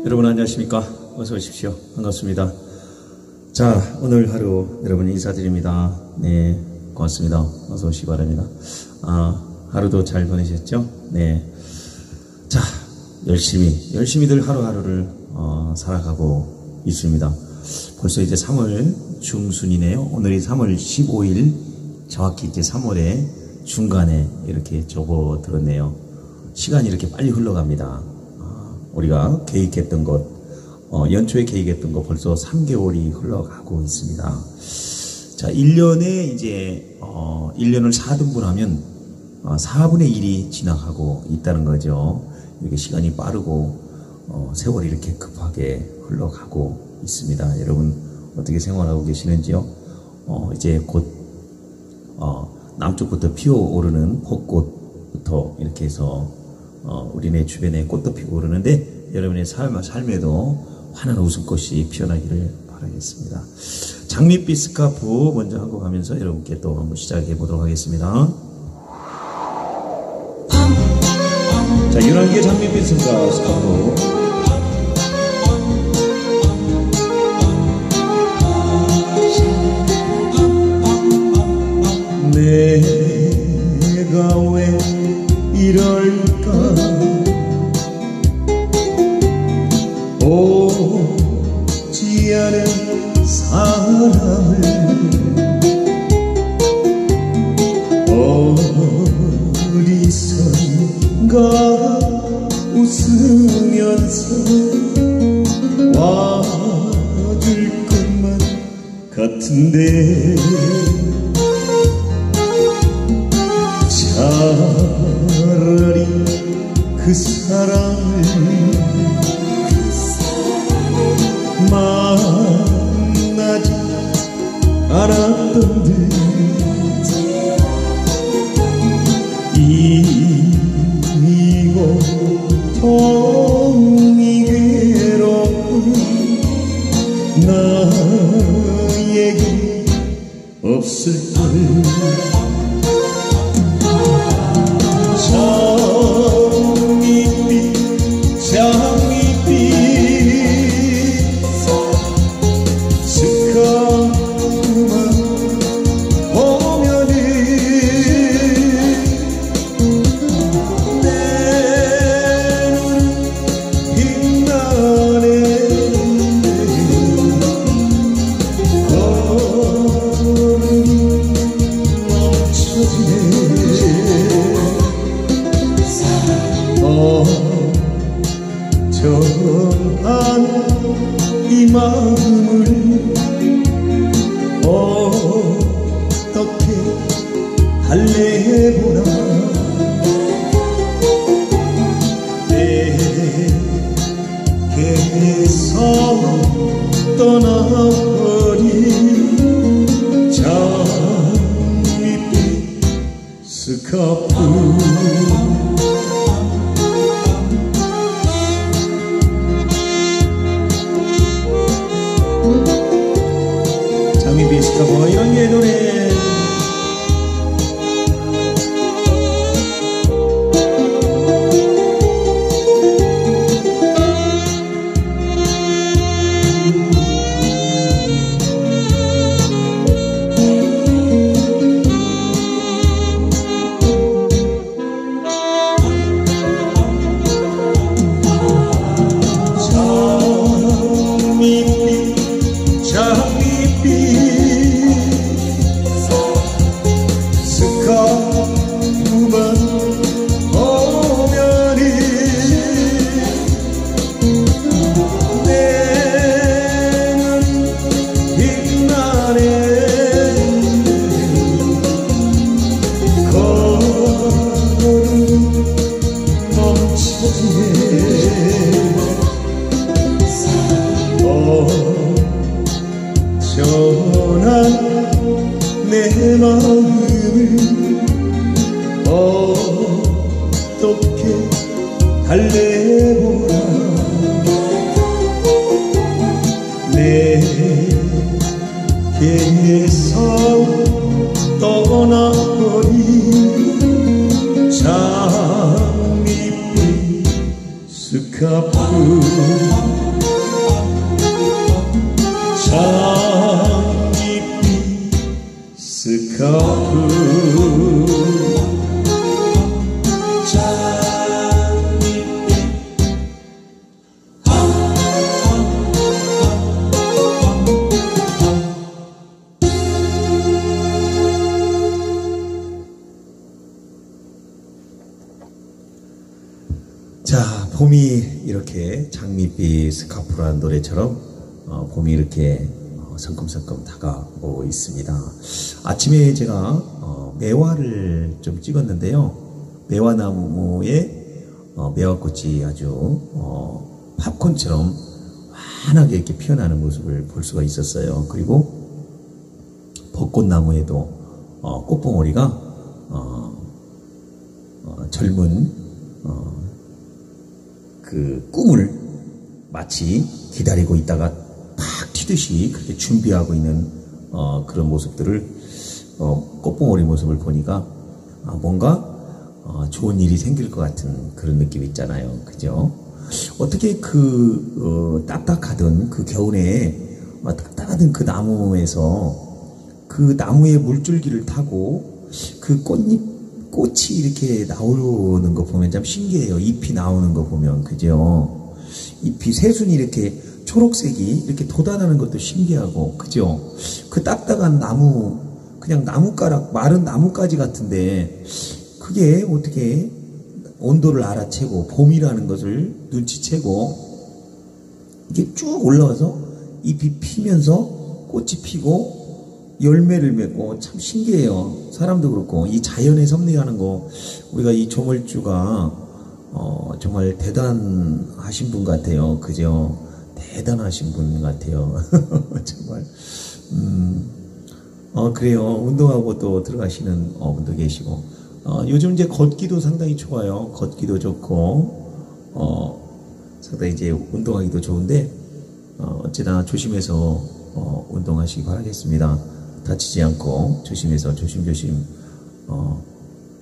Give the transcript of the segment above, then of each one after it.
여러분 안녕하십니까? 어서 오십시오. 반갑습니다. 자, 오늘 하루 여러분 인사드립니다. 네, 고맙습니다. 어서 오시기 바랍니다. 하루도 잘 보내셨죠? 네. 자, 열심히들 하루하루를 살아가고 있습니다. 벌써 이제 3월 중순이네요. 오늘이 3월 15일, 정확히 이제 3월의 중간에 이렇게 접어들었네요. 시간이 이렇게 빨리 흘러갑니다. 우리가 계획했던 것, 연초에 계획했던 것 벌써 3개월이 흘러가고 있습니다. 자, 1년에 이제 1년을 4등분하면 4분의 1이 지나가고 있다는 거죠. 이렇게 시간이 빠르고 세월이 이렇게 급하게 흘러가고 있습니다. 여러분 어떻게 생활하고 계시는지요? 이제 곧 남쪽부터 피어오르는 벚꽃부터 이렇게 해서 우리네 주변에 꽃도 피고 오르는데 여러분의 삶에도 환한 웃음꽃이 피어나기를 바라겠습니다. 장밋빛 스카프 먼저 하고 가면서 여러분께 또 한번 시작해 보도록 하겠습니다. 자, 11개 장밋빛 스카프. 내가 왜 이럴까 오지 않은 사람을 어디선가 웃으면서 와줄 것만 같은데 차라리 그 사람을 만나지 않았던 듯 이 고통이 괴로운 나에게 없을걸. 장밋빛 스카프만 보면은 내 눈은 빛나네. 걸음이 멈춰지네. 정한 이 마음을 어떻게 달래보나. 내게서 떠나버린 장밋빛 스카프. 장밋빛 스카프 이런 게 노래. 전한 내 마음을 어떻게 달래보라. 내게서 떠나버린 장밋빛 스카프. 장밋빛 스카프. 장밋빛 봄이 이렇게 장밋빛 스카프라는 노래처럼 봄이 이렇게 성큼성큼 다가오고 있습니다. 아침에 제가 매화를 좀 찍었는데요. 매화나무에 매화꽃이 아주 팝콘처럼 환하게 이렇게 피어나는 모습을 볼 수가 있었어요. 그리고 벚꽃나무에도 꽃봉오리가 젊은 그 꿈을 마치 기다리고 있다가 팍 튀듯이 그렇게 준비하고 있는 그런 모습들을 꽃봉오리 모습을 보니까 뭔가 좋은 일이 생길 것 같은 그런 느낌이 있잖아요. 그죠? 어떻게 그 딱딱하던 그 겨울에 딱딱하던 그 나무에서 그 나무의 물줄기를 타고 그 꽃이 이렇게 나오는 거 보면 참 신기해요. 잎이 나오는 거 보면. 그죠? 잎이 새순이 이렇게 초록색이 이렇게 돋아나는 것도 신기하고. 그죠? 그 딱딱한 나무, 그냥 나뭇가락, 마른 나뭇가지 같은데 그게 어떻게 온도를 알아채고 봄이라는 것을 눈치채고 이게 쭉 올라와서 잎이 피면서 꽃이 피고 열매를 맺고 참 신기해요. 사람도 그렇고 이 자연의 섭리하는 거 우리가 이 조물주가 정말 대단하신 분 같아요. 그죠? 대단하신 분 같아요. 정말 그래요. 운동하고 또 들어가시는 분도 계시고 요즘 이제 걷기도 상당히 좋아요. 걷기도 좋고 상당히 이제 운동하기도 좋은데 어찌나 조심해서 운동하시기 바라겠습니다. 다치지 않고 조심해서 조심조심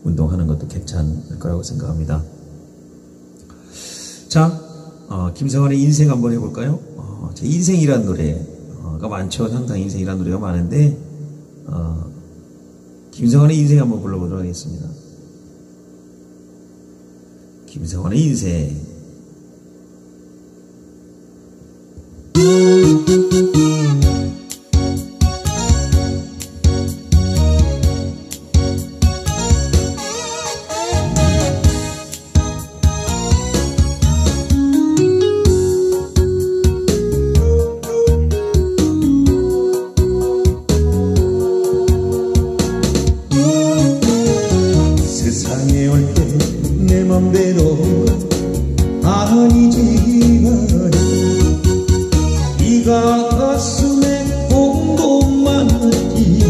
운동하는 것도 괜찮을 거라고 생각합니다. 자, 김성환의 인생 한번 해볼까요? 제 인생이란 노래가 많죠. 상당히 인생이란 노래가 많은데 김성환의 인생 한번 불러보도록 하겠습니다. 김성환의 인생. 세상에 올 때 내 맘대로 아니지만 네가 가슴에 곰곰만하지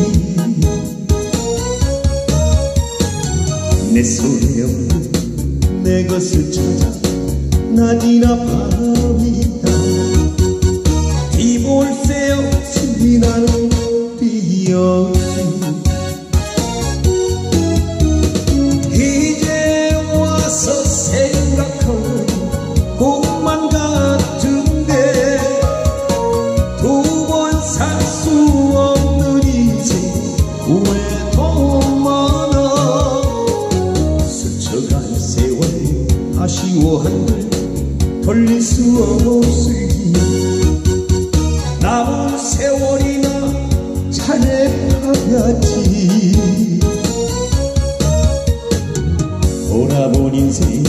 내 손에 없는 내 것을 찾아 낮이나 밤이다 뒤볼 새 없이 나는 뛰어지 꿈만 같은데 두 번 살 수 없는 인생 왜 더 많아 스쳐간 세월에 아쉬워한들 돌릴 수 없으니 남은 세월이나 잘해봐야지 돌아본 인생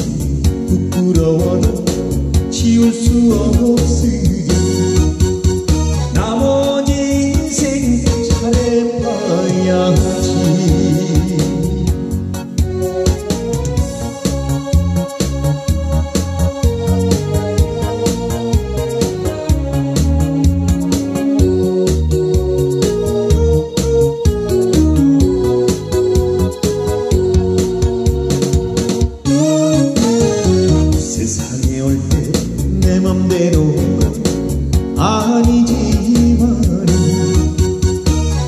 부끄러워도 지울 수 없으니 나머지 인생 잘해봐야지 세상에 올 때 내 맘대로 아니지만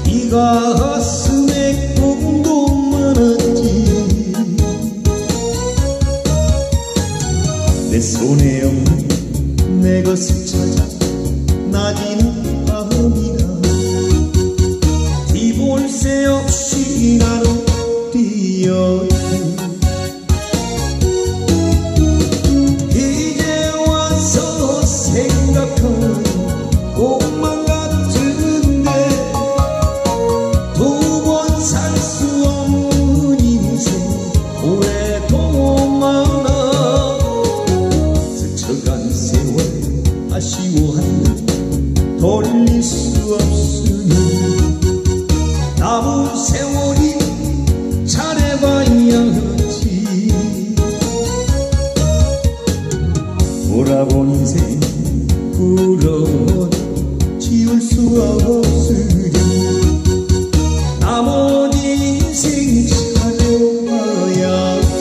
네가 가슴에 곰곰만하지 내 손에 없는 내 것을 찾아 낮이나 밤이나 뒤볼 새 없이 나는 뛰어지 꿈만 같은데 두 번 살 수 없는 인생 왜 더 많아 돌아본 인생 부러워 지울 수 없으려 나머지 인생 찾아와야지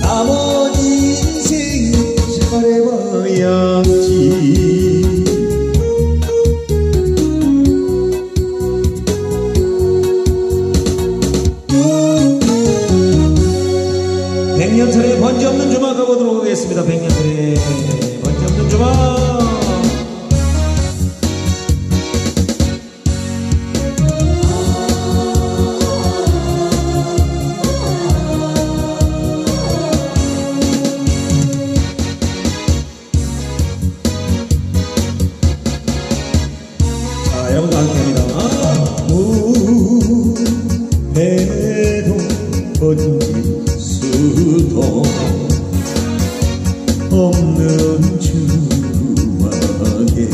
나머지 인생 잘해봐야지 백년설의 번지 없는 주막 가보도록 하겠습니다. 백년설의 번지 없는 주막. 자, 여러분도 함께합니다. 무대도 번지 수도 없는 주막에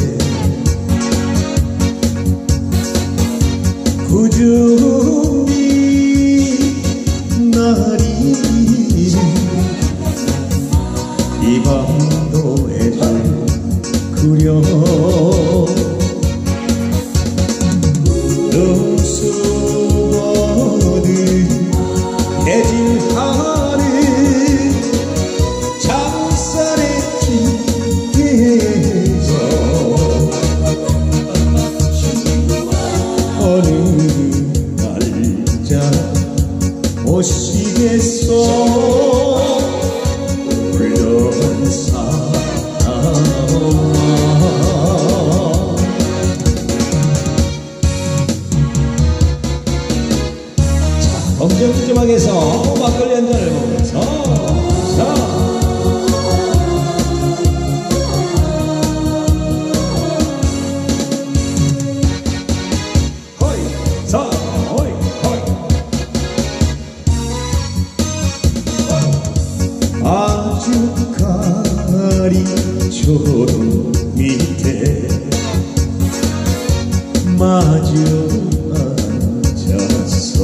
구중이 날이 이 밤도 애를 그려 능수거든 해질하는 장살의 길에서 어느 날짜 오시겠소 울던 사람아 범죄주막에서 막걸리 한 잔을 먹으면서 자 호이 자 호이 호이 아주가리 초록 밑에 마주 앉아서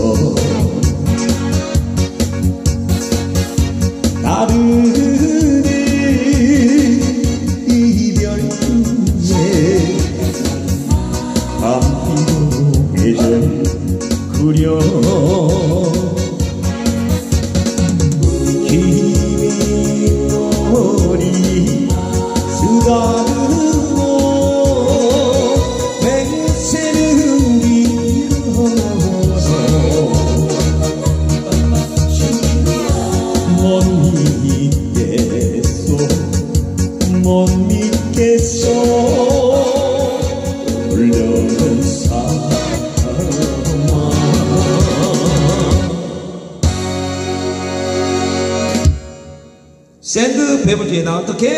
나르는 이별 후에 밤비로 예전을 그려 기민놀이 쓰다듬고 맹세는 길어서 못 믿겠어 울려는 사람아 샌드 배불지 나 어떻게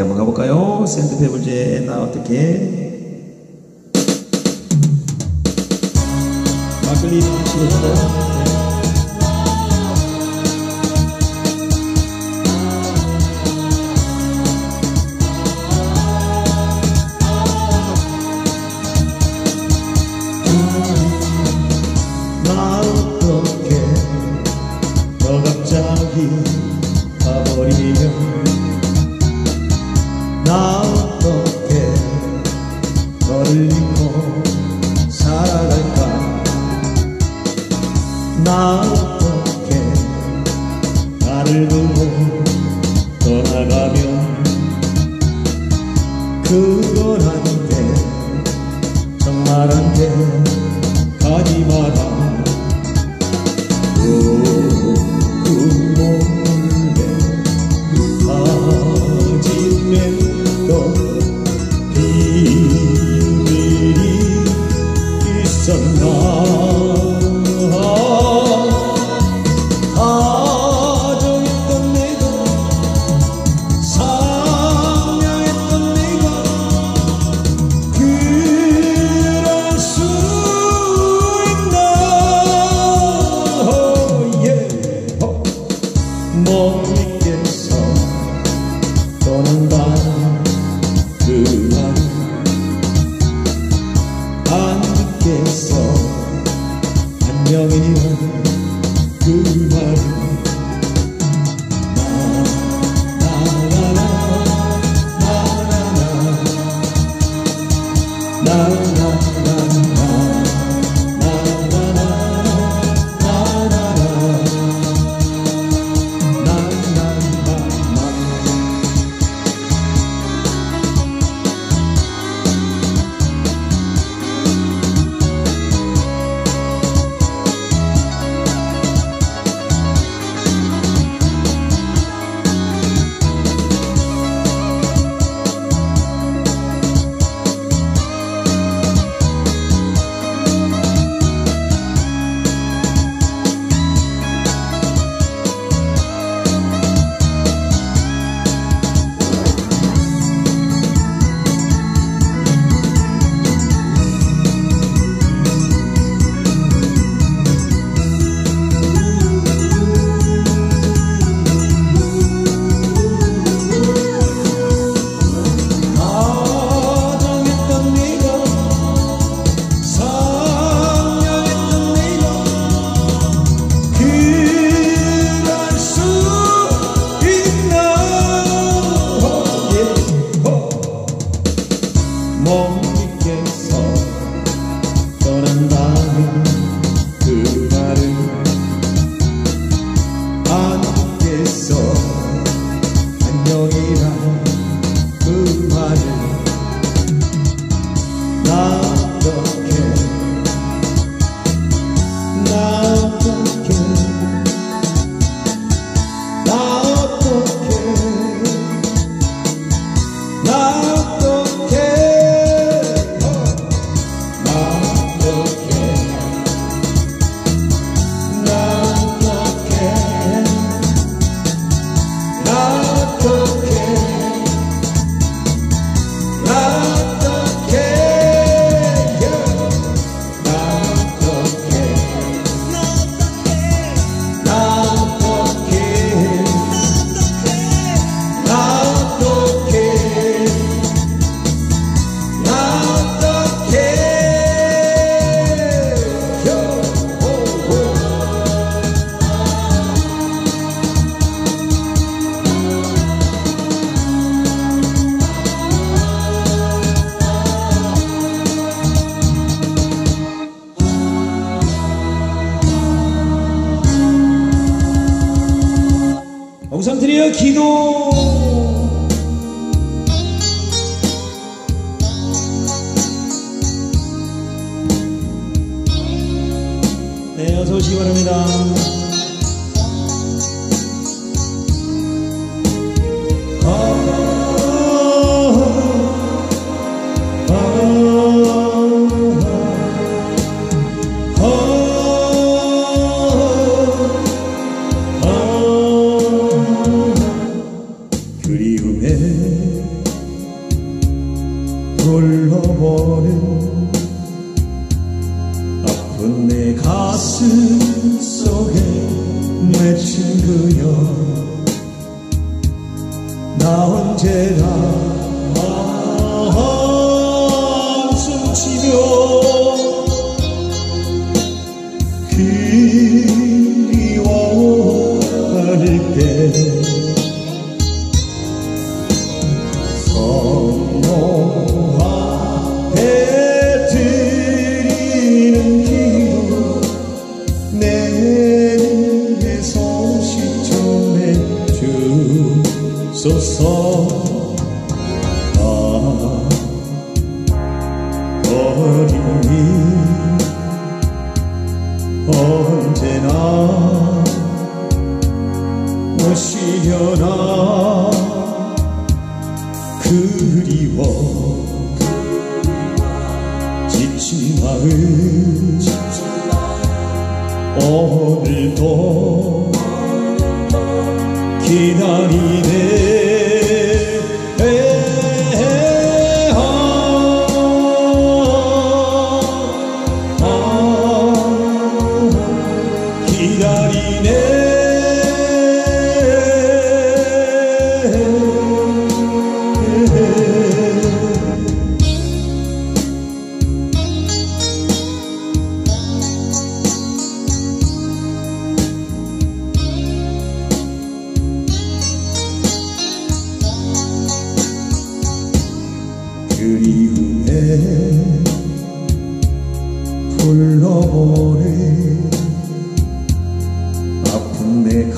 한번 가볼까요? 샌드 배불지 나 어떻게 막걸리 치워줄까요? 나 어떻게 너 갑자기 가버리면 나 어떻게 너를 잊고 살아갈까 나 어떻게 나를 두고 떠나가면 그건 안돼 정말 안돼 가지 마라 그 몰래 가진 మెం던 비밀이 있었나 가져있던 내 돈 말은 엉상트리어 기도. 네, 어서 오시기 바랍니다. 흘러버린 아픈 내 가슴 속에 맺힌 그녀 나 언제나 한숨 치며 그리워할게 어린이 언제나 오시려나 그리워 지친 마음 오늘도 기다리네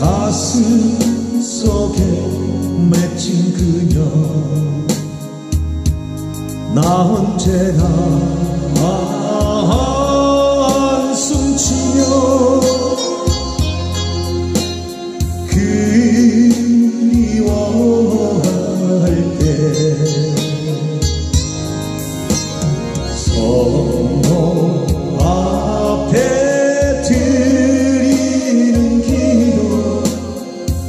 가슴 속에 맺힌 그녀 나 언제나 한숨 치며 그리워할 때 성모 앞에 드리는 기도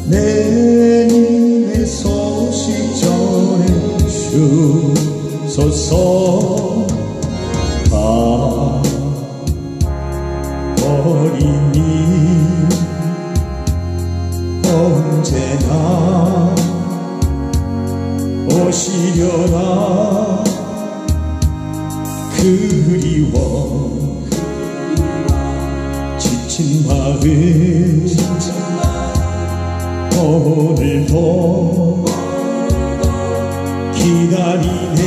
내님의 소식 전해주소서 어린이 언제나 오시려나 그리워 지친 마음 오늘도 기다리네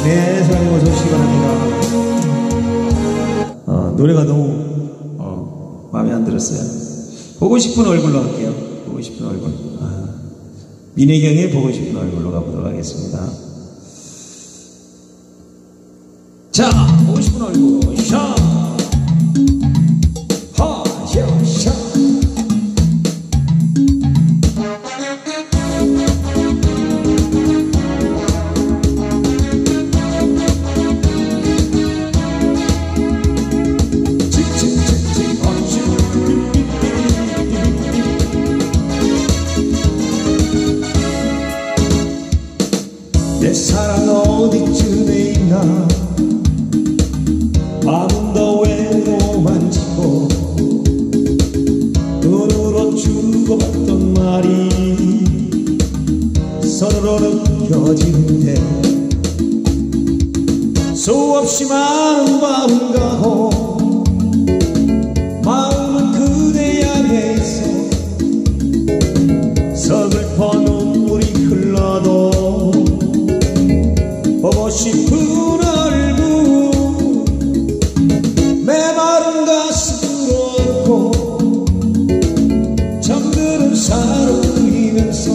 네, 사랑해 어서 오시기 바랍니다. 노래가 너무 마음에 안 들었어요. 보고 싶은 얼굴로 할게요. 보고 싶은 얼굴. 민혜경의 보고 싶은 얼굴로 가보도록 하겠습니다. 자, 보고 싶은 얼굴. 샤! 하! 샤! 샤! 내 사랑 어디쯤에 있나 밤은 더 외로만지고 눈으로 주고받던 말이 서로 느껴지는데 수없이 많은 밤 가고 마음은 그대 향해 있어 서글퍼 눈물이 흘러도 보고 싶은 얼굴 메마른 가슴으로 안고 잠드는 사람 그리면서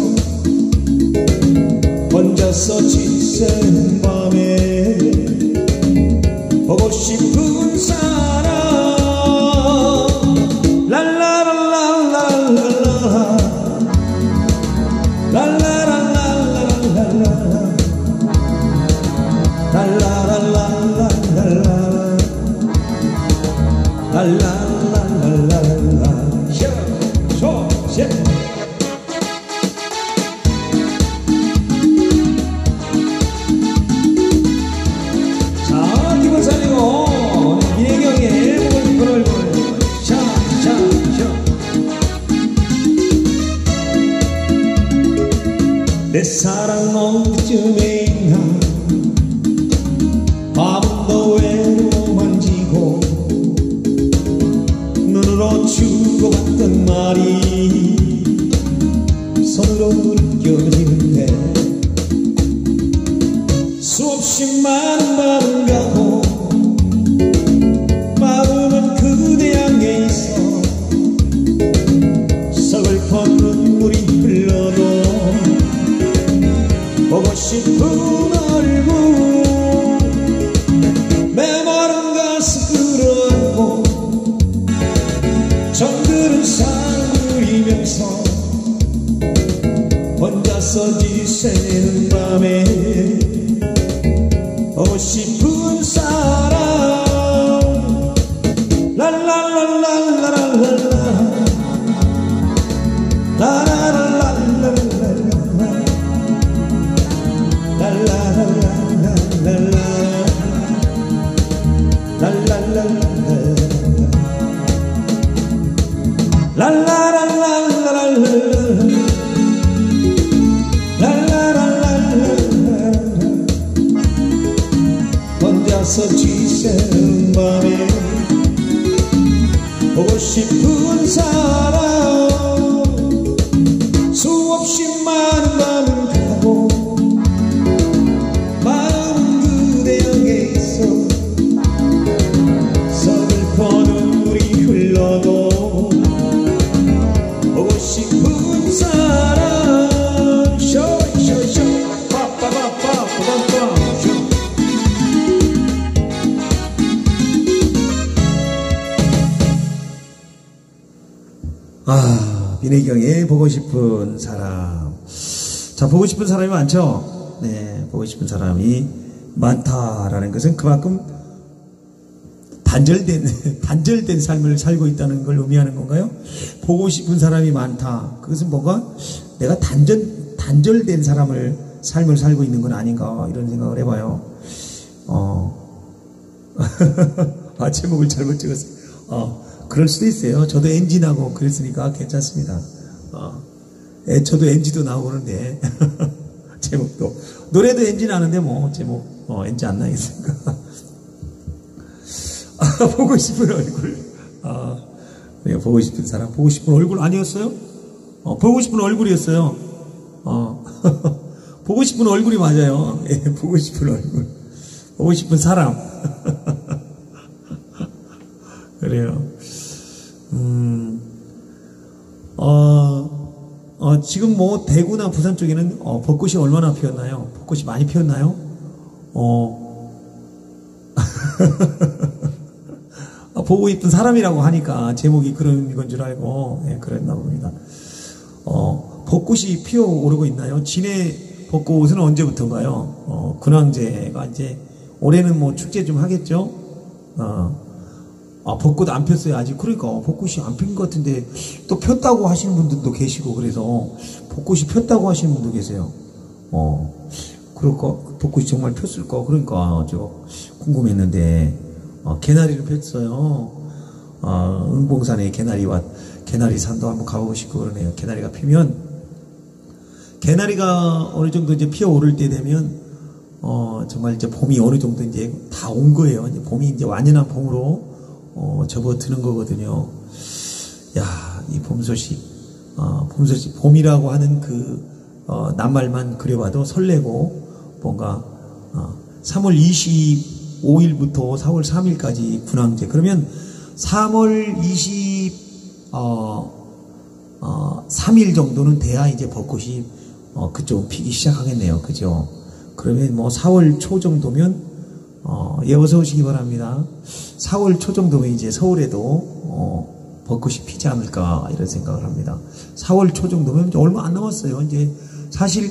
혼자서 지새는 밤에 보고 싶은 사람 랄라랄랄랄랄라 랄라랄랄랄랄라 랄라랄랄랄랄라 랄라랄랄랄라 쇼쇼 자, 기분 살리고 민혜경의 보고 싶은 얼굴 샤샤샤 내 사랑 어디쯤에 있나 밤은 더 외로만지고 눈으로 주고받던 말이 손으로 느껴지는데 수없이 많은 밤을 가고 마음은 그대 향해 있어 서글퍼 눈물이 흘러도 보고 싶은 얼굴 메마른 가슴 끌어안고 정들은 사랑 그리면서 혼자서 지새는 밤에 보고 싶은 사람 랄랄랄랄랄랄라 혼자서 지새는 밤에 보고 싶은 사람 수없이 많은 밤을 가고 마음은 그대에게 있어 서글퍼 눈물이 흘러도 보고 싶은 사람 쇼쇼쇼 빠빠빠빠빠빠 비내경의 보고 싶은 사람. 자, 보고 싶은 사람이 많죠? 네, 보고 싶은 사람이 많다라는 것은 그만큼 단절된 삶을 살고 있다는 걸 의미하는 건가요? 보고 싶은 사람이 많다. 그것은 뭔가 내가 단절된 삶을 살고 있는 건 아닌가, 이런 생각을 해봐요. 제목을 잘못 찍었어요. 그럴 수도 있어요. 저도 NG 나고 그랬으니까 괜찮습니다. 저도 NG도 나오고 그러는데 제목도 노래도 NG 나는데 뭐 제목 NG 안 나겠습니까? 보고 싶은 얼굴. 보고 싶은 사람, 보고 싶은 얼굴 아니었어요? 보고 싶은 얼굴이었어요. 보고 싶은 얼굴이 맞아요. 예, 보고 싶은 얼굴, 보고 싶은 사람. 그래요. 지금 뭐 대구나 부산 쪽에는 벚꽃이 얼마나 피었나요? 벚꽃이 많이 피었나요? 보고 싶은 사람이라고 하니까 제목이 그런 건 줄 알고, 예, 그랬나 봅니다. 벚꽃이 피어오르고 있나요? 진해 벚꽃은 언제부터인가요? 근황제가 이제 올해는 뭐 축제 좀 하겠죠? 벚꽃 안 폈어요, 아직. 그러니까 벚꽃이 안 핀 것 같은데 또 폈다고 하시는 분들도 계시고, 그래서 벚꽃이 폈다고 하시는 분도 계세요. 그럴까? 벚꽃이 정말 폈을까? 그러니까 저 궁금했는데, 개나리를 폈어요. 은봉산에 개나리산도 한번 가보고 싶고 그러네요. 개나리가 피면, 개나리가 어느 정도 이제 피어오를 때 되면 정말 이제 봄이 어느 정도 이제 다 온 거예요. 이제 봄이 이제 완연한 봄으로 접어드는 거거든요. 야, 이 봄 소식, 봄이라고 하는 그 낱말만 그려봐도 설레고, 뭔가 3월 25일부터 4월 3일까지 군항제. 그러면 3월 23일 정도는 돼야 이제 벚꽃이 그쪽 피기 시작하겠네요. 그죠? 그러면 뭐 4월 초 정도면 예, 어서 오시기 바랍니다. 4월 초 정도면 이제 서울에도 벚꽃이 피지 않을까, 이런 생각을 합니다. 4월 초 정도면 이제 얼마 안 남았어요. 이제 사실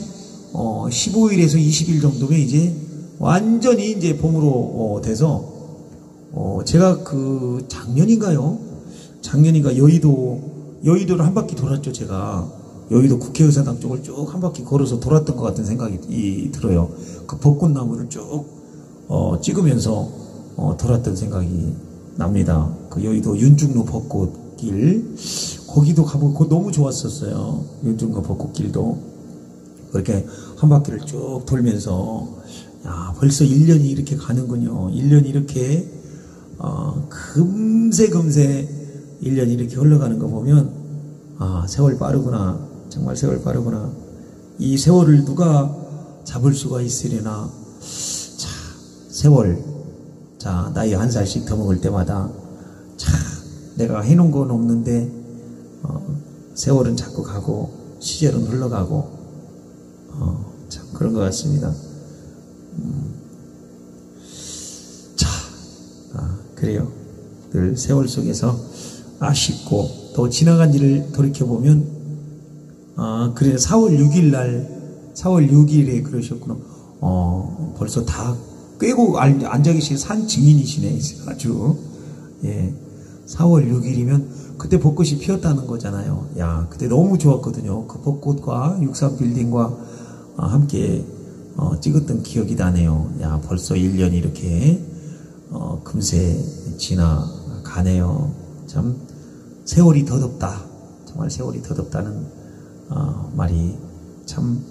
15일에서 20일 정도면 이제 완전히 이제 봄으로 돼서, 제가 그 작년인가 여의도를 한 바퀴 돌았죠. 제가 여의도 국회의사당 쪽을 쭉 한 바퀴 걸어서 돌았던 것 같은 생각이 들어요. 그 벚꽃나무를 쭉 찍으면서 돌았던 생각이 납니다. 그 여의도 윤중로 벚꽃길, 거기도 가보고 그거 너무 좋았었어요. 윤중로 벚꽃길도 그렇게 한 바퀴를 쭉 돌면서, 야, 벌써 1년이 이렇게 가는군요. 1년이 이렇게 금세 1년이 이렇게 흘러가는 거 보면, 세월 빠르구나. 정말 세월 빠르구나. 이 세월을 누가 잡을 수가 있으려나. 자, 세월. 자, 나이 한 살씩 더 먹을 때마다, 자, 내가 해놓은 건 없는데, 세월은 자꾸 가고, 시절은 흘러가고, 참, 그런 것 같습니다. 자, 그래요. 늘 세월 속에서 아쉽고, 또 지나간 일을 돌이켜보면, 그래, 4월 6일에 그러셨구나. 벌써 다 꿰고 앉아 계신 산 증인이시네, 아주. 예. 4월 6일이면 그때 벚꽃이 피었다는 거잖아요. 야, 그때 너무 좋았거든요. 그 벚꽃과 63빌딩과 함께 찍었던 기억이 나네요. 야, 벌써 1년이 이렇게 금세 지나가네요. 참 세월이 더덥다. 정말 세월이 더덥다는 말이 참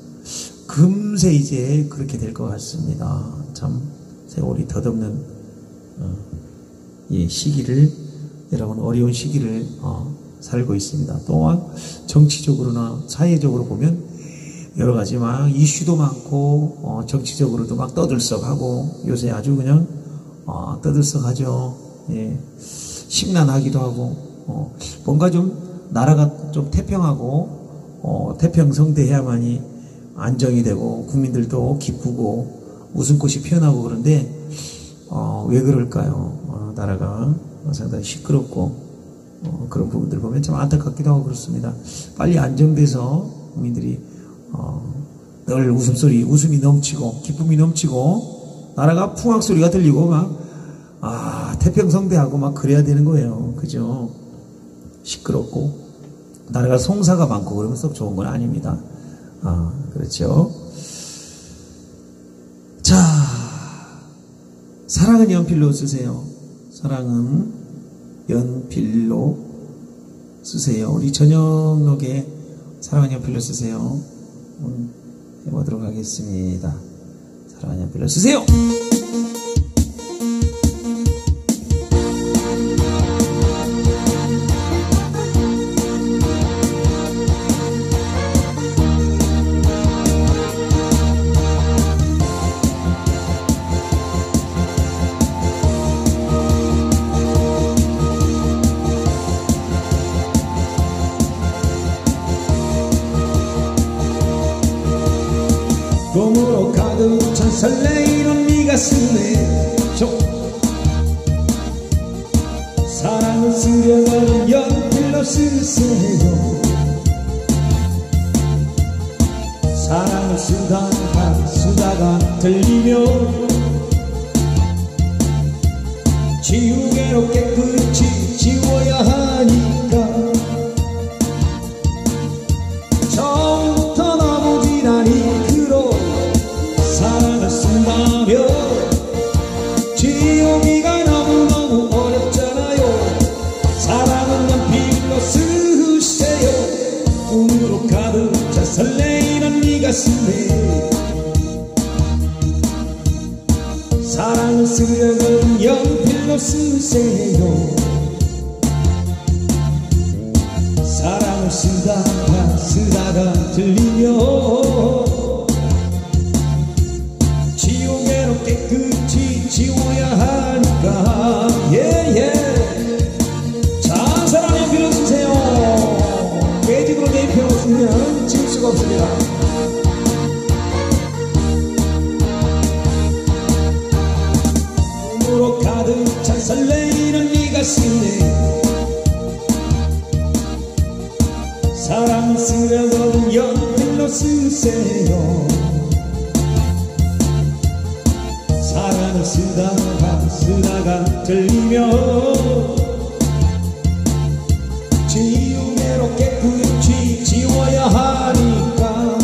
금세 이제 그렇게 될 것 같습니다. 참 세월이 더덥는 이 시기를, 여러분 어려운 시기를 살고 있습니다. 또한 정치적으로나 사회적으로 보면 여러 가지 막 이슈도 많고 정치적으로도 막 떠들썩하고 요새 아주 그냥 떠들썩하죠. 예. 심란하기도 하고 뭔가 좀 나라가 좀 태평하고 태평성대해야만이 안정이 되고 국민들도 기쁘고 웃음꽃이 피어나고 그런데 왜 그럴까요? 나라가 상당히 시끄럽고 그런 부분들 보면 참 안타깝기도 하고 그렇습니다. 빨리 안정돼서 국민들이 늘 웃음이 넘치고 기쁨이 넘치고 나라가 풍악소리가 들리고 막 태평성대하고 막 그래야 되는 거예요. 그죠? 시끄럽고 나라가 송사가 많고 그러면 썩 좋은 건 아닙니다. 그렇죠? 자, 사랑은 연필로 쓰세요. 사랑은 연필로 쓰세요. 우리 저녁록에 사랑은 연필로 쓰세요. 해보도록 하겠습니다. 사랑은 연필로 쓰세요. 봄으로 가득 찬 설레이는 네 가슴에 사랑을 쓰려는 연필로 쓰세요. 사랑을 쓰다가 들리며 지우개로 깨끗이 지워야 하니까 처음부터 너무 지나니 사랑을 쓴다며 지우기가 너무너무 어렵잖아요. 사랑은 연필로 쓰세요. 꿈으로 가득 찬 설레이는 네 가슴에 사랑을 쓰려면 연필로 쓰세요. 사랑을 쓰다가 들리며 지우개로 깨끗이 지워야 하니까 자, 사랑의 연필로 쓰세요. 매직으로 내펴 쓰면 지울 수가 없습니다. 꿈으로 가득 찬 설레이는 네 가슴에 사랑을 쓰려면 연필로 쓰세요. 사랑을 쓰다가 들리며 지우개로 깨끗이 지워야 하니까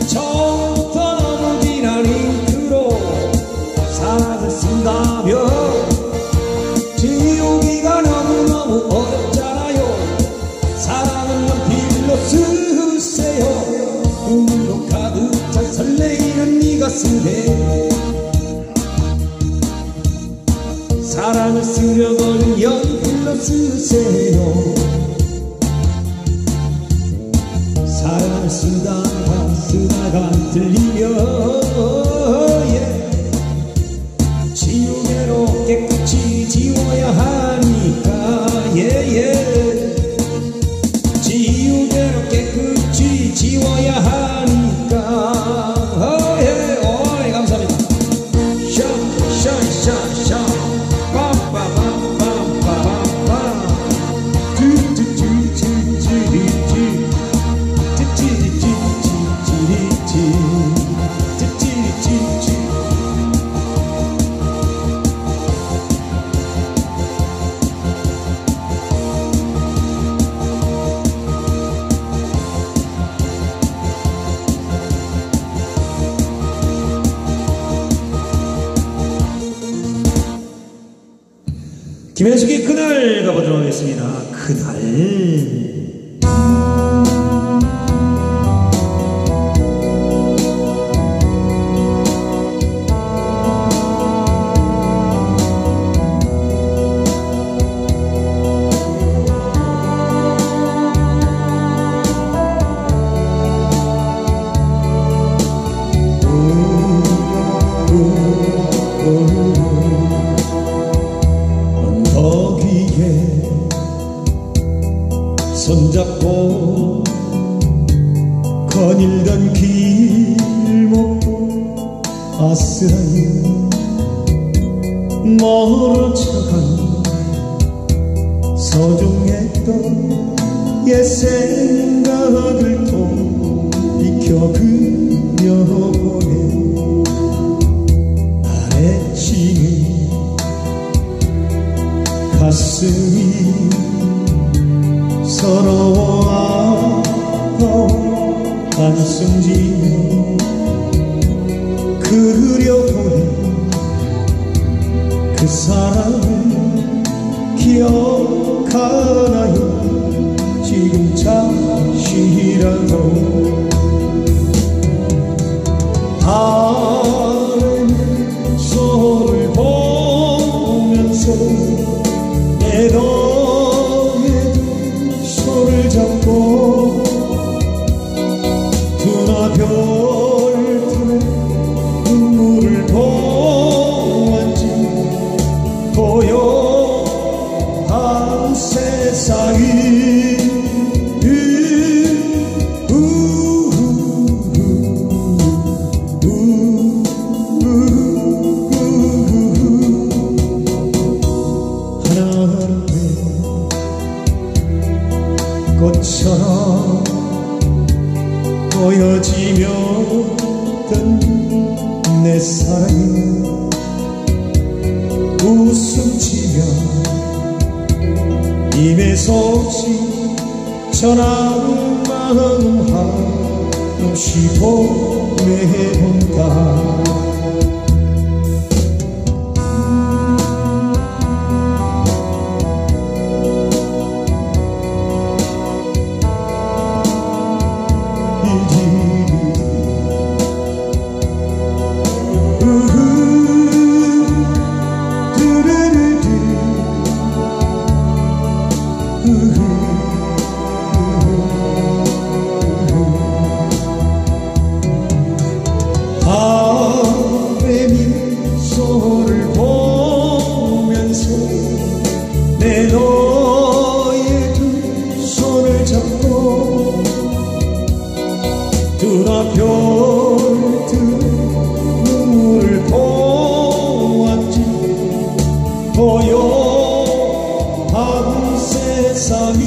처음부터 너무 지난 잉크로 사랑을 쓴다며 지우기가 너무너무 어렵잖아요. 사랑은 연필로 쓰세요. 꿈으로 가득 찬 설레이는 네 가슴에 사랑을 쓰려면 연필로 쓰세요. 사랑을 쓰다가 들리며 지우개로 깨끗이 지워야 하니까 지우개로 깨끗이 지워야 하니까 감사합니다. 샤샤샤샤 김현숙의 그날 가보도록 하겠습니다. 그날. 언덕 위에 손잡고 거닐던 길목 아스라이 멀어져간 소중했던 옛 생각을 돌이켜 그려보네. 아래치는 가슴이 서러워 아파와 한숨지며 그려보낸 그 사람을 기억하나요? 지금 잠시라도 하늘 서를 보면서 내 너의 손을 잡고 두나 별들의 눈물을 보았지. 고요한 세상이 꽃처럼 보여지며 든 내 사랑이 웃음치며 입에 속지 전한 마음 한없이 보내본다. 밤의 미소를 보면서 내 너의 두 손을 잡고 두나 별들 눈물을 보았지. 고요한 세상이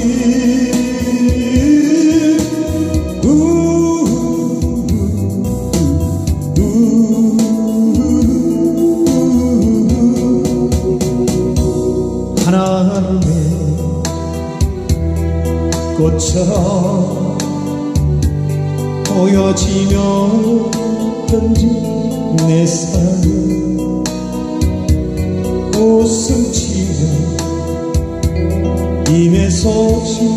하나님의 꽃처럼 보여지며 던진 내 사랑을 웃음치며 입에 속지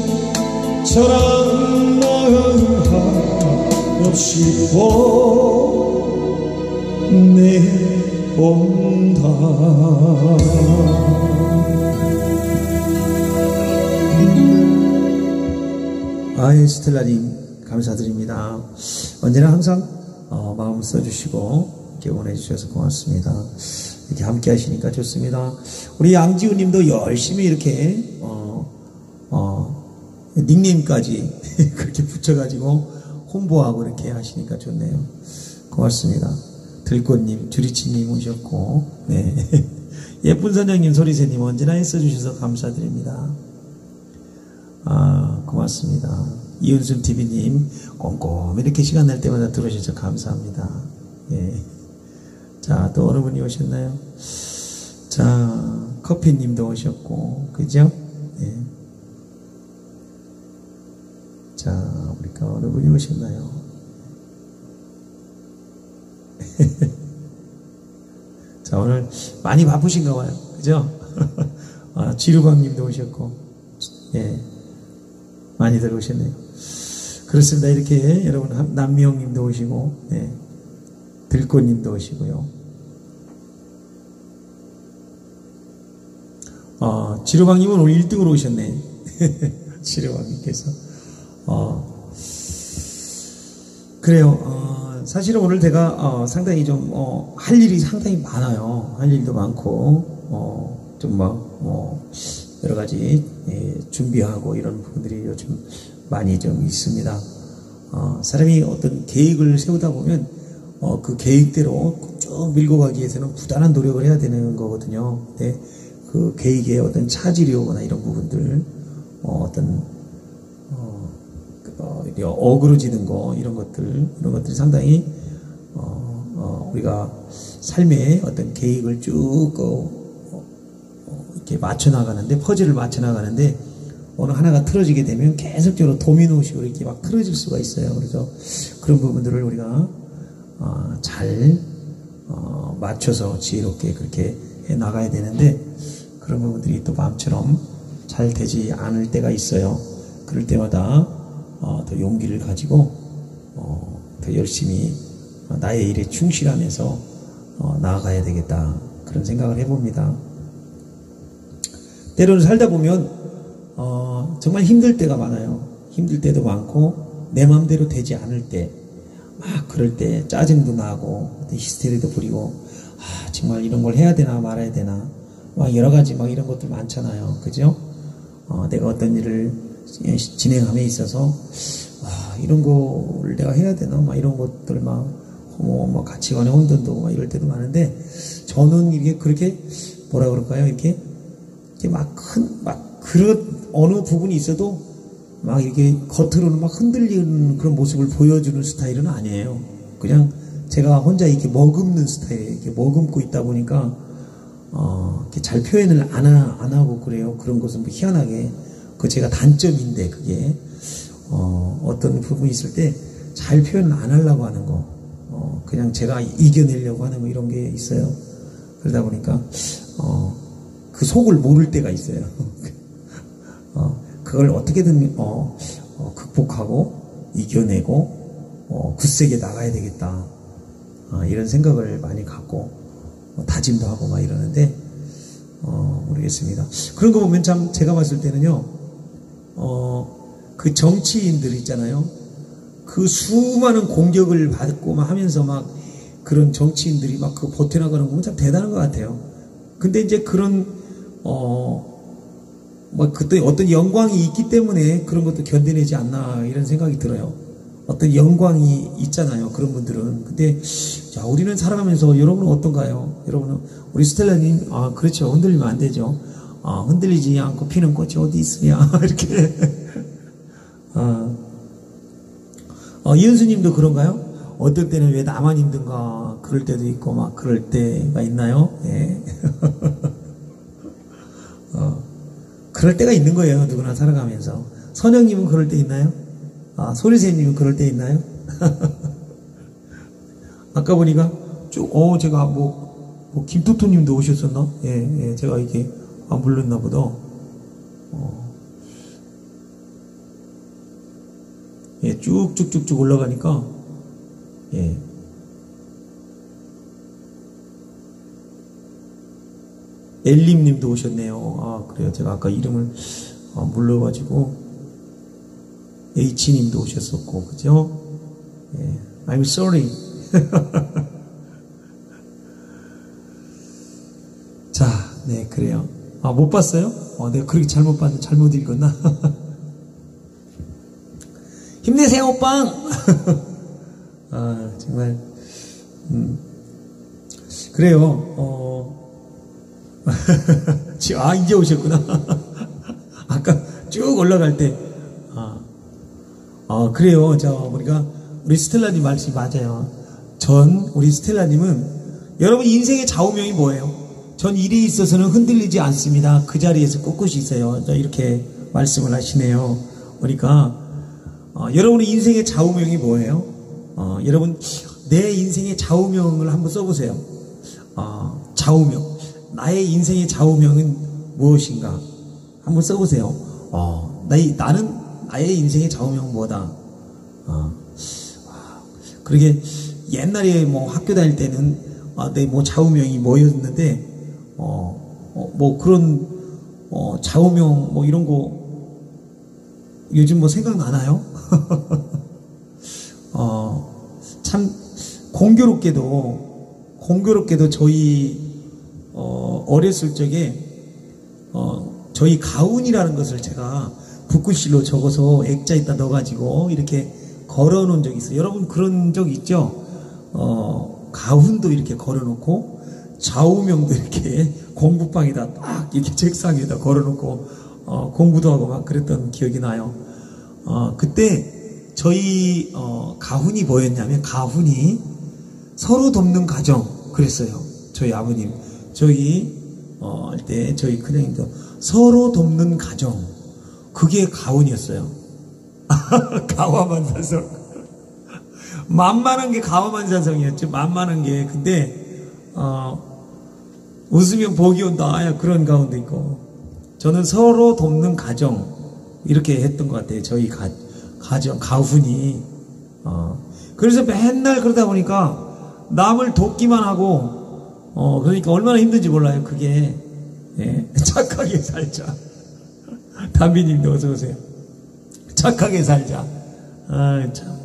저런 마음 한없이 보내본다. 아이 스텔라님 감사드립니다. 언제나 항상 마음 써주시고 이렇게 보내주셔서 고맙습니다. 이렇게 함께 하시니까 좋습니다. 우리 양지우님도 열심히 이렇게 닉네임까지 그렇게 붙여가지고 홍보하고 이렇게 하시니까 좋네요. 고맙습니다. 들꽃님, 주리치님 오셨고, 네. 예쁜 선생님, 소리새님 언제나 애써주셔서 감사드립니다. 고맙습니다. 이은순 TV님, 꼼꼼히 이렇게 시간 날 때마다 들어주셔서 감사합니다. 예. 자, 또 어느 분이 오셨나요? 자, 커피님도 오셨고, 그죠? 예. 자, 우리가 어느 분이 오셨나요? 자, 오늘 많이 바쁘신가 봐요. 그죠? 지루방님도 오셨고, 예, 많이들 오셨네요. 그렇습니다. 이렇게 여러분, 남미영님도 오시고, 예, 들꽃님도 오시고요. 지루방님은 오늘 1등으로 오셨네. 지루방님께서. 그래요. 사실은 오늘 제가 상당히 좀 할 일이 상당히 많아요. 할 일도 많고 좀 여러 가지 준비하고 이런 부분들이 요즘 많이 좀 있습니다. 사람이 어떤 계획을 세우다 보면 그 계획대로 쭉 밀고 가기 위해서는 부단한 노력을 해야 되는 거거든요. 근데 그 계획에 어떤 차질이 오거나 이런 부분들, 어그러지는 거, 이런 것들이 상당히, 우리가 삶의 어떤 계획을 쭉, 이렇게 맞춰나가는데, 퍼즐을 맞춰나가는데, 어느 하나가 틀어지게 되면 계속적으로 도미노식으로 이렇게 막 틀어질 수가 있어요. 그래서 그런 부분들을 우리가, 잘, 맞춰서 지혜롭게 그렇게 해 나가야 되는데, 그런 부분들이 또 마음처럼 잘 되지 않을 때가 있어요. 그럴 때마다 더 용기를 가지고 더 열심히 나의 일에 충실하면서 나아가야 되겠다, 그런 생각을 해봅니다. 때로는 살다 보면 정말 힘들 때가 많아요. 힘들 때도 많고 내 마음대로 되지 않을 때, 막 그럴 때 짜증도 나고 히스테리도 부리고, 정말 이런 걸 해야 되나 말아야 되나, 막 여러 가지 막 이런 것들 많잖아요. 그죠? 내가 어떤 일을 진행함에 있어서 이런 거를 내가 해야 되나, 막 이런 것들 막 가치관에 혼돈도 막 이럴 때도 많은데, 저는 이게 그렇게 뭐라 그럴까요? 이렇게 그런 어느 부분이 있어도 막 이렇게 겉으로는 막 흔들리는 그런 모습을 보여주는 스타일은 아니에요. 그냥 제가 혼자 이렇게 머금는 스타일이에요. 이렇게 머금고 있다 보니까 이렇게 잘 표현을 안 하고 그래요. 그런 것은 뭐 희한하게 그 제가 단점인데, 그게 어떤 부분이 있을 때 잘 표현을 안 하려고 하는 거, 그냥 제가 이겨내려고 하는 거, 이런 게 있어요. 그러다 보니까 그 속을 모를 때가 있어요. 그걸 어떻게든 극복하고 이겨내고 굳세게 나가야 되겠다, 이런 생각을 많이 갖고 다짐도 하고 막 이러는데, 모르겠습니다. 그런 거 보면 참 제가 봤을 때는요, 그 정치인들 있잖아요. 그 수많은 공격을 받고 막 하면서 막 그런 정치인들이 막 그 버텨나가는 거 보면 참 대단한 것 같아요. 근데 이제 그런, 그때 어떤 영광이 있기 때문에 그런 것도 견뎌내지 않나, 이런 생각이 들어요. 어떤 영광이 있잖아요, 그런 분들은. 근데 자, 우리는 살아가면서, 여러분은 어떤가요? 여러분은, 우리 스텔라님, 그렇죠, 흔들리면 안 되죠. 흔들리지 않고 피는 꽃이 어디 있으냐, 이렇게. 이은수님도 그런가요? 어떨 때는 왜 나만 힘든가, 그럴 때도 있고 막 그럴 때가 있나요? 예. 그럴 때가 있는 거예요, 누구나 살아가면서. 선영님은 그럴 때 있나요? 소리새님은 그럴 때 있나요? 아까 보니까 쭉, 제가 김토토님도 오셨었나? 예, 제가 이렇게 안 불렀나 보다. 예, 쭉쭉쭉쭉 올라가니까, 예. 엘림님도 오셨네요. 그래요. 제가 아까 이름을 몰라가지고, H님도 오셨었고, 그죠? 예. I'm sorry. 자, 네, 그래요. 못 봤어요? 내가 그렇게 잘못 봤는데, 잘못 읽었나? 힘내세요, 오빵! 정말, 그래요, 이제 오셨구나. 아까 쭉 올라갈 때, 그래요. 우리 스텔라님 말씀이 맞아요. 우리 스텔라님은, 여러분 인생의 좌우명이 뭐예요? 전 일에 있어서는 흔들리지 않습니다. 그 자리에서 꿋꿋이 있어요. 이렇게 말씀을 하시네요. 그러니까, 여러분의 인생의 좌우명이 뭐예요? 여러분, 내 인생의 좌우명을 한번 써보세요. 좌우명. 나의 인생의 좌우명은 무엇인가? 한번 써보세요. 나는 나의 인생의 좌우명은 뭐다? 그러게 옛날에 뭐 학교 다닐 때는 내 뭐 좌우명이 뭐였는데 뭐 그런 좌우명 뭐 이런 거 요즘 뭐 생각나나요? 참 공교롭게도 저희 어렸을 적에 저희 가훈이라는 것을 제가 붓글씨로 적어서 액자에다 넣어가지고 이렇게 걸어놓은 적이 있어요. 여러분 그런 적 있죠? 가훈도 이렇게 걸어놓고 좌우명도 이렇게 공부방에다 딱 이렇게 책상에다 걸어놓고 공부도 하고 막 그랬던 기억이 나요. 그때 저희 가훈이 뭐였냐면 가훈이 서로 돕는 가정 그랬어요. 저희 아버님 할 때 저희 큰형님도 서로 돕는 가정 그게 가훈이었어요. 가와만사성 만만한 게 가와만사성이었죠. 만만한 게 근데 웃으면 복이 온다 그런 가운데 있고 저는 서로 돕는 가정 이렇게 했던 것 같아요. 저희 가정 가훈이 그래서 맨날 그러다 보니까 남을 돕기만 하고 그러니까 얼마나 힘든지 몰라요. 그게 착하게 살자. 담비님도 어서 오세요. 착하게 살자. 참.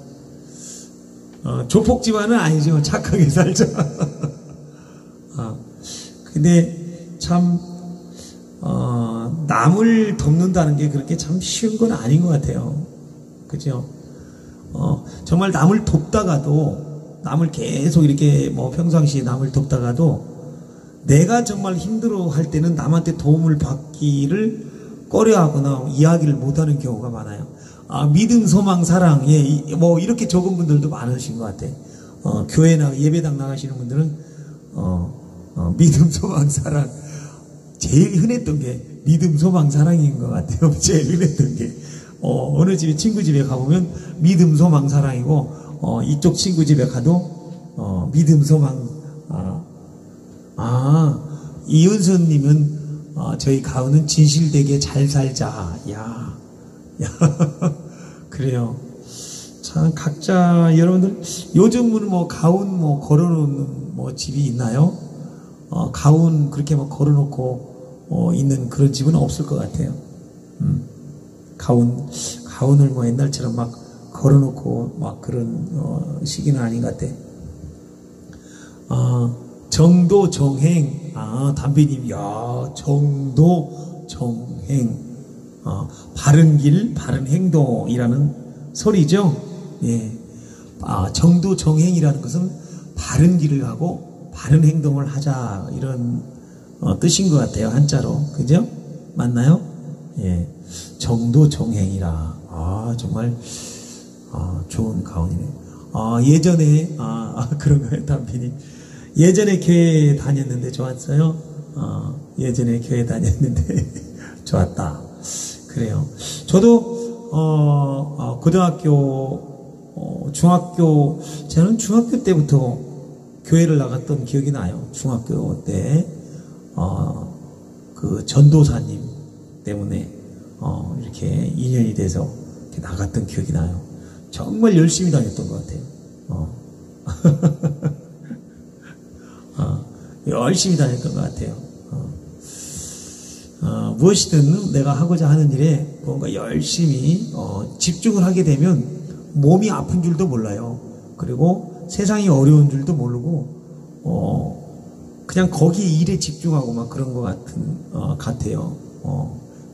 조폭집안은 아니죠. 착하게 살자. 근데 참 남을 돕는다는 게 그렇게 참 쉬운 건 아닌 것 같아요. 그죠? 정말 남을 돕다가도 남을 계속 이렇게 뭐 평상시에 남을 돕다가도 내가 정말 힘들어 할 때는 남한테 도움을 받기를 꺼려하거나 이야기를 못하는 경우가 많아요. 믿음, 소망, 사랑, 뭐 이렇게 적은 분들도 많으신 것 같아. 교회나 예배당 나가시는 분들은 믿음, 소망, 사랑 제일 흔했던 게 믿음, 소망, 사랑인 것 같아요. 제일 흔했던 게 어느 집에 친구 집에 가보면 믿음, 소망, 사랑이고 이쪽 친구 집에 가도 믿음, 소망. 이은수님은 저희 가훈은 진실되게 잘 살자. 야 그래요. 참 각자 여러분들 요즘은 뭐 가훈 뭐 걸어놓는 뭐 집이 있나요? 가훈 그렇게 막 걸어놓고 있는 그런 집은 없을 것 같아요. 가훈을 뭐 옛날처럼 막 걸어놓고 막 그런 시기는 아닌 것 같아. 정도 정행. 담비님, 정도 정행. 바른 길, 바른 행동이라는 소리죠. 예. 정도 정행이라는 것은 바른 길을 하고 바른 행동을 하자 이런 뜻인 것 같아요. 한자로. 그죠? 맞나요? 예. 정도 정행이라. 정말 좋은 가훈이네. 예전에 그런가요, 담비님? 예전에 교회 다녔는데 좋았어요. 예전에 교회 다녔는데 좋았다. 그래요. 저도 고등학교, 중학교, 저는 중학교 때부터 교회를 나갔던 기억이 나요. 중학교 때 그 전도사님 때문에 이렇게 인연이 돼서 이렇게 나갔던 기억이 나요. 정말 열심히 다녔던 것 같아요. 열심히 다녔던 것 같아요. 무엇이든 내가 하고자 하는 일에 뭔가 열심히 집중을 하게 되면 몸이 아픈 줄도 몰라요. 그리고 세상이 어려운 줄도 모르고 그냥 거기 일에 집중하고 막 그런 것 같아요.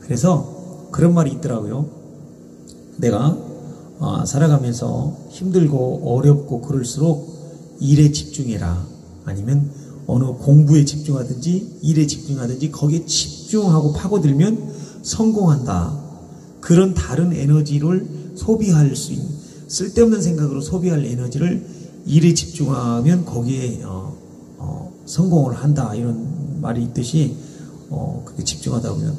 그래서 그런 말이 있더라고요. 내가 살아가면서 힘들고 어렵고 그럴수록 일에 집중해라. 아니면 어느 공부에 집중하든지 일에 집중하든지 거기에 집중하고 파고들면 성공한다. 그런 다른 에너지를 소비할 수 있는 쓸데없는 생각으로 소비할 에너지를 일에 집중하면 거기에 성공을 한다. 이런 말이 있듯이 그렇게 집중하다 보면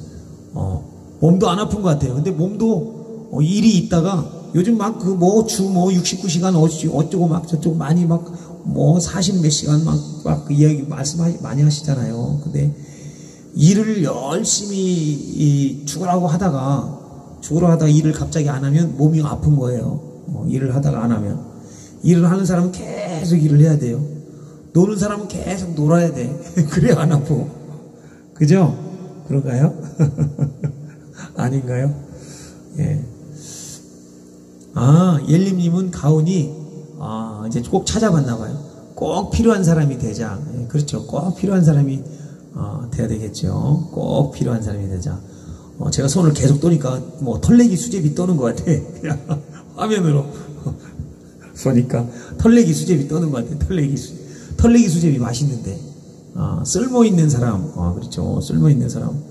몸도 안 아픈 것 같아요. 근데 몸도 일이 있다가 요즘 막 주 69시간 어쩌고 막 저쩌고 많이 막 40몇 시간 막 그 이야기 말씀 많이 하시잖아요. 근데 일을 열심히 죽으라고 하다가 일을 갑자기 안 하면 몸이 아픈 거예요. 일을 하다가 안 하면. 일을 하는 사람은 계속 일을 해야 돼요. 노는 사람은 계속 놀아야 돼. 그래야 안 아프고. 그죠? 그런가요? 아닌가요? 예. 옐림님은 가훈이, 이제 꼭 찾아봤나 봐요. 꼭 필요한 사람이 되자. 예, 그렇죠. 꼭 필요한 사람이, 돼야 되겠죠. 꼭 필요한 사람이 되자. 제가 손을 계속 떠니까, 털레기 수제비 떠는 것 같아. 그냥, 화면으로. 보니까, 털레기 수제비 떠는 것 같아. 털레기 수제비 맛있는데. 쓸모있는 사람. 그렇죠. 쓸모있는 사람.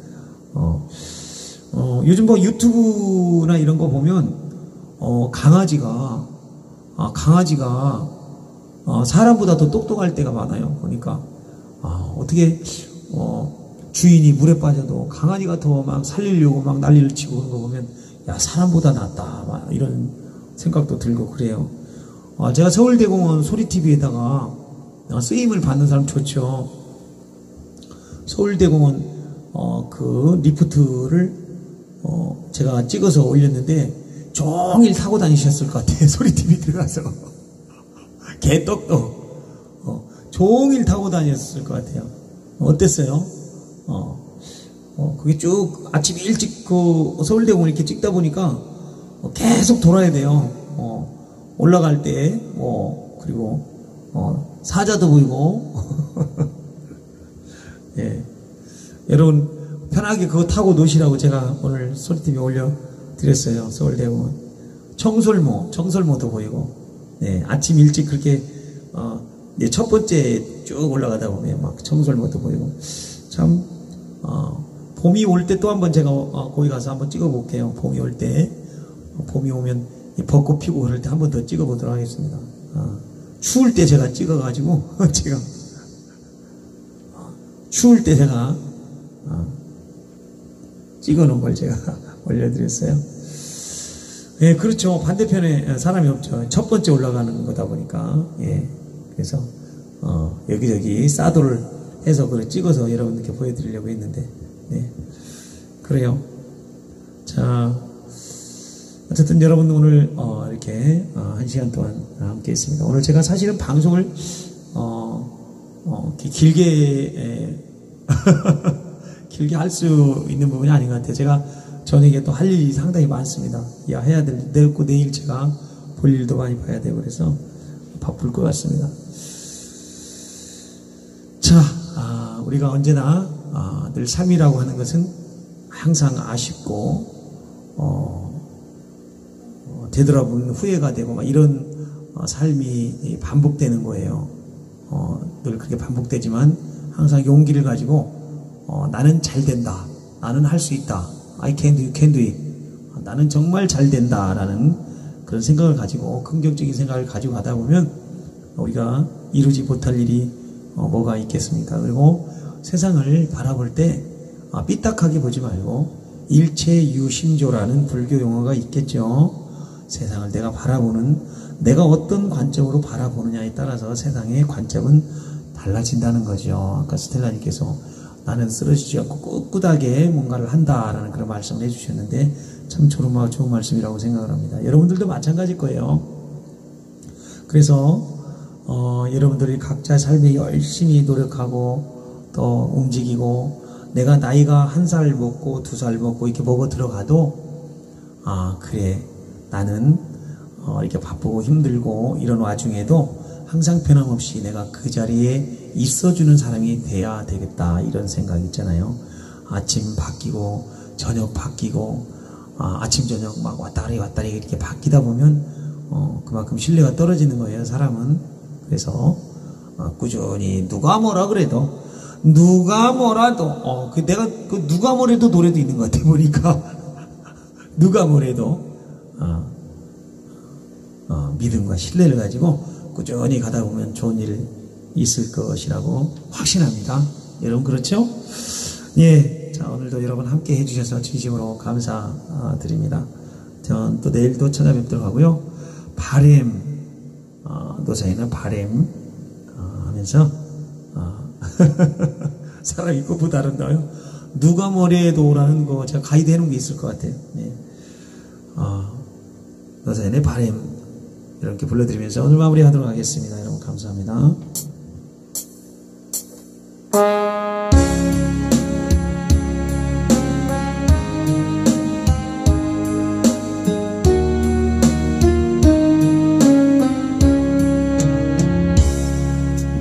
요즘 유튜브나 이런 거 보면, 강아지가 사람보다 더 똑똑할 때가 많아요. 보니까, 어떻게, 주인이 물에 빠져도 강아지가 더 막 살리려고 막 난리를 치고 그런 거 보면, 야, 사람보다 낫다. 막 이런 생각도 들고 그래요. 제가 서울대공원 소리TV에다가 쓰임을 받는 사람 좋죠. 서울대공원, 그 리프트를, 제가 찍어서 올렸는데, 종일 타고 다니셨을 것 같아요. 소리TV 들어가서. 개떡도. 종일 타고 다녔을 것 같아요. 어땠어요? 그게 쭉 아침 일찍 서울대공원 이렇게 찍다 보니까 계속 돌아야 돼요. 올라갈 때, 그리고, 사자도 보이고. 예. 여러분, 편하게 그거 타고 노시라고 제가 오늘 소리TV에 올려드렸어요. 서울대공원. 청설모도 보이고. 네, 아침 일찍 그렇게, 첫 번째 쭉 올라가다 보면 막 청설모도 보이고. 참, 봄이 올 때 또 한번 제가 거기 가서 한번 찍어볼게요. 봄이 올 때. 봄이 오면 벚꽃 피고 그럴 때 한 번 더 찍어보도록 하겠습니다. 추울 때 제가 찍어가지고, 추울 때 제가, 찍어놓은 걸 제가 올려드렸어요. 예, 그렇죠. 반대편에 사람이 없죠. 첫 번째 올라가는 거다 보니까. 예. 그래서, 여기저기 싸돌을 해서 그걸 찍어서 여러분들께 보여드리려고 했는데, 네. 그래요. 자, 어쨌든 여러분 오늘, 이렇게, 1시간 동안 함께 했습니다. 오늘 제가 사실은 방송을, 길게, 길게 할 수 있는 부분이 아닌 것 같아요. 제가 저녁에 또 할 일이 상당히 많습니다. 해야 될, 내일 제가 볼 일도 많이 봐야 되고 그래서 바쁠 것 같습니다. 자, 우리가 언제나, 늘 삶이라고 하는 것은 항상 아쉽고, 되돌아보면 후회가 되고, 막 이런 삶이 반복되는 거예요. 늘 그렇게 반복되지만 항상 용기를 가지고, 나는 잘 된다. 나는 할 수 있다. I can do, you can do it. 나는 정말 잘 된다. 라는 그런 생각을 가지고, 긍정적인 생각을 가지고 가다 보면, 우리가 이루지 못할 일이 뭐가 있겠습니까? 그리고 세상을 바라볼 때, 삐딱하게 보지 말고, 일체유심조라는 불교 용어가 있겠죠. 세상을 내가 어떤 관점으로 바라보느냐에 따라서 세상의 관점은 달라진다는 거죠. 아까 스텔라님께서 나는 쓰러지지 않고 꿋꿋하게 뭔가를 한다라는 그런 말씀을 해주셨는데 참 좋은 말씀이라고 생각을 합니다. 여러분들도 마찬가지일 거예요. 그래서 여러분들이 각자 삶에 열심히 노력하고 또 움직이고 내가 나이가 1살 먹고 2살 먹고 이렇게 먹어 들어가도 그래 나는 이렇게 바쁘고 힘들고 이런 와중에도 항상 변함없이 내가 그 자리에 있어주는 사람이 돼야 되겠다 이런 생각이 있잖아요. 아침 바뀌고 저녁 바뀌고 아침 저녁 막 왔다리 이렇게 바뀌다 보면 그만큼 신뢰가 떨어지는 거예요. 사람은. 그래서 꾸준히 누가 뭐라 그래도 누가 뭐라도 내가 그 누가 뭐래도 노래도 있는 것 같아 보니까 누가 뭐래도 믿음과 신뢰를 가지고 꾸준히 가다 보면 좋은 일 있을 것이라고 확신합니다. 여러분 그렇죠? 예, 자 오늘도 여러분 함께 해주셔서 진심으로 감사드립니다. 전 또 내일도 찾아뵙도록 하고요. 바램 노사에는 바램 하면서 사람 있고 보다 아름다워요. 누가 뭐래도라는 거 제가 가이드 해놓은 게 있을 것 같아요. 네. 나자연의 바램 이렇게 불러드리면서 오늘 마무리하도록 하겠습니다. 여러분 감사합니다.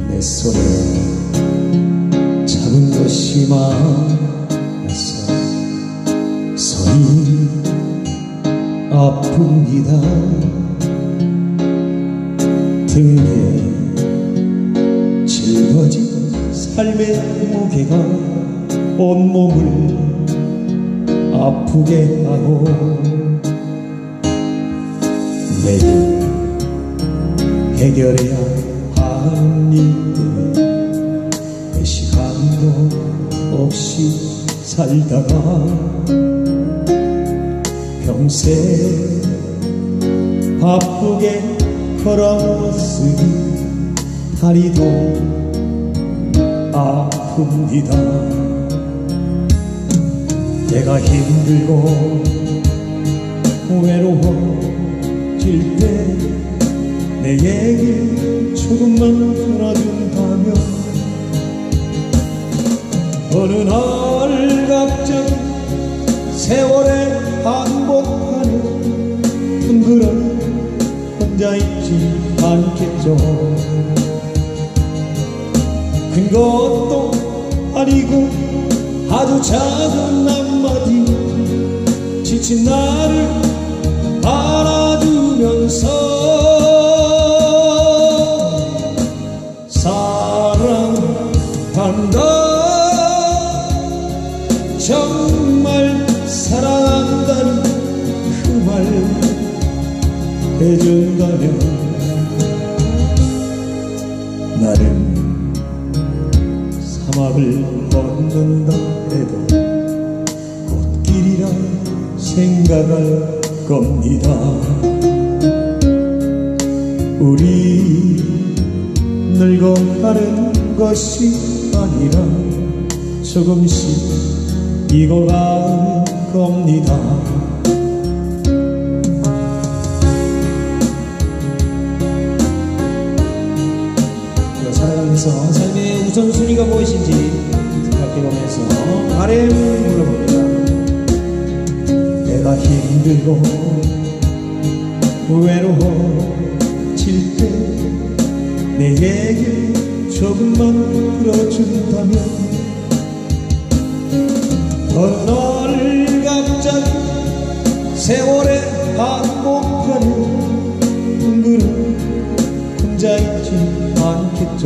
내 손에 작은 것이 많아서 손이 아픕니다. 등에 짊어진 삶의 무게가 온몸을 아프게 하고 매일 해결해야 하는 일들 몇 시간도 없이 살다가 평생 바쁘게 걸어왔으니 다리도 아픕니다. 내가 힘들고 외로워질 때 내 얘기 조금만 들어준다면 어느 날 갑자기 세월의 한복판에 둥그런 혼자 있지 않겠죠. 큰 것도 아니고 아주 작은 한마디 지친 나를 알아주면서 사랑한다 정말 사랑한다는 그 말 해준다면 나는 사막을 걷는다 해도 꽃길이라 생각할 겁니다. 우리 늙어가는 것이 아니라 조금씩 익어가는 겁니다. 살아가면서 삶의 우선순위가 무엇인지 생각해보면서 바램 불러봅니다. 내가 힘들고 외로워질 때 내 얘기 조금만 들어준다면 어느 날 갑자기 세월의 한복판에 둥그런 혼자 있지 않겠죠.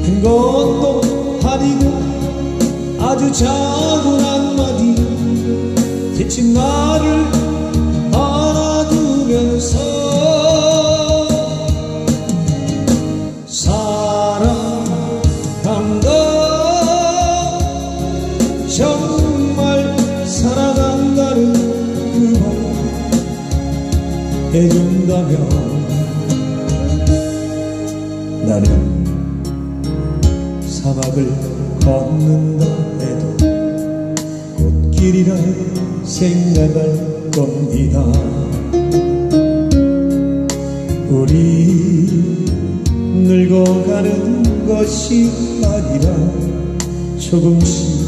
큰 것도 아니고 아주 작은 한마디 지친 나를 알아주면서 사랑한다 정말 사랑한다는 그 말 해준다면 나는 사막을 걷는다 해도 꽃길이라 생각할 겁니다. 우리 늙어가는 것이 아니라 조금씩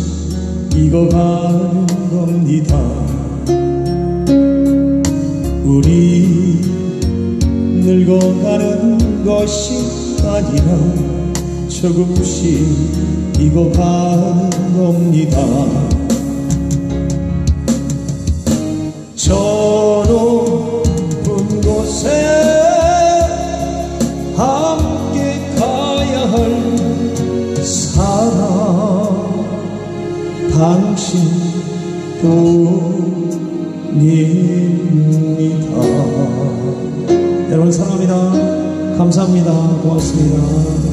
익어가는 겁니다. 우리 늙어가는 것이 아니라 조금씩 익어가는 겁니다. 저 높은 곳에 함께 가야 할 사람 당신뿐입니다. 여러분 사랑합니다. 감사합니다. 고맙습니다.